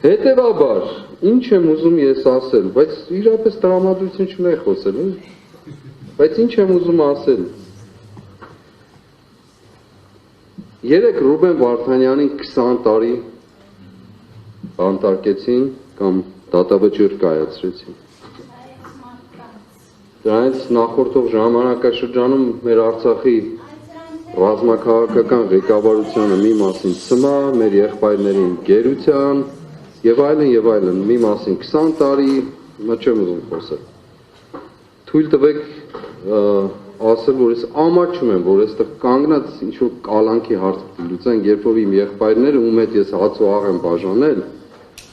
Հետևաբար, ինչ եմ ուզում ես ասել, բայց իրապես տրամադրություն չունեի խոսել, բայց ինչ եմ ուզում ասել։ Երեք Ռուբեն Վարդանյանին 20 տարի բանտարկեցին կամ դատավճիռ կայացրեցին։ Դրանից նախորդող ժամանակաշրջանում մեր Արցախի ռազմաքաղաքական ղեկավարությանը մի մասին ցմա, մեր եղբայրներին գերության եւ այլն, մի մասին 20 տարի, մա չեմ ուզում խոսել։ Թույլ տվեք ասել, որ ես ամաչում եմ, որ այստեղ կանգնած ինչ-որ կալանքի հարց լուծենք, երբ որ իմ եղբայրները, ում հետ ես հաց ու աղ եմ բաժանել,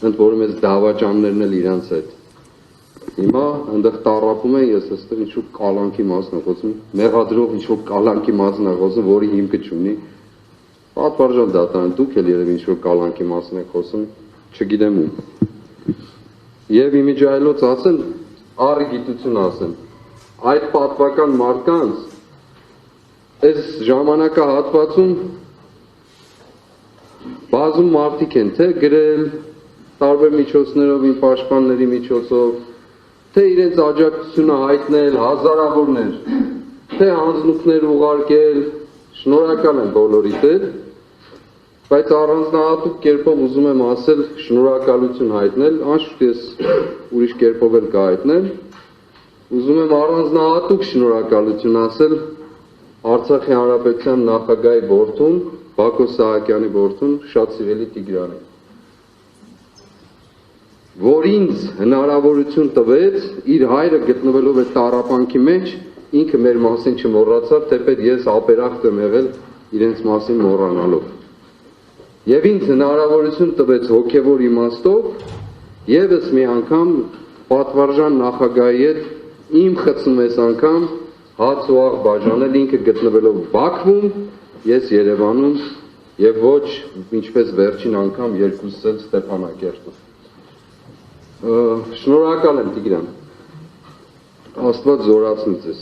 ընդ որում ես դավաճաններն էլ իրանց հետ։ Հիմա այնտեղ տառապում են, ես այստեղ ինչ-որ կալանքի մասն եմ խոսում, մեղադրող ինչ-որ կալանքի մասն եմ խոսում, որի հիմքը չունի։ Պատվարժան դատարան, դուք էլ երևի ինչ-որ կալանքի մասն եք խոսում, չգիտեմ ում։ Եվ իմիջայլոց ասեմ, առի գիտություն ասեմ, այդ պատվական մարդկանց այս ժամանակահատվածում բազում մարդիկ են թե գրել տարբեր միջոցներով, իմ պաշտպանների միջոցով, թե իրենց աջակցությունը հայտնել հազարավորներ, թե հանձնուկներ ուղարկել, շնորհակալ եմ բոլորիդ էլ, բայց առանձնահատուկ կերպով ուզում եմ ասել շնորհակալություն հայտնել, անշուշտ ես ուրիշ կերպով էլ կհայտնել, ուզում եմ առանձնահատուկ շնորհակալություն ասել Արցախի Հանրապետության նախագահի որդուն, Բակո Սահակյանի որդուն, շատ սիրելի Տիգրանին, որ ինձ հնարավորություն տվեց իր հայրը գտնվելով է տառապանքի մեջ, ինքը մեր մասին չմոռացավ, թեպետ ես ապերախտ եմ եղել իրենց մասին մոռանալով։ Եվ ինձ հնարավորություն տվեց հոգևոր իմաստով եւս մի անգամ պատվարժան նախագահի հետ իմ խցնումես անգամ հաց ու աղ բաժանել, ինքը գտնվելով Բաքվում, ես Երևանում եւ ոչ ինչպես վերջին անգամ երկուսս էլ Ստեփանակերտում։ Շնորհակալ եմ Տիգրան, Աստված զորացնի ձեզ։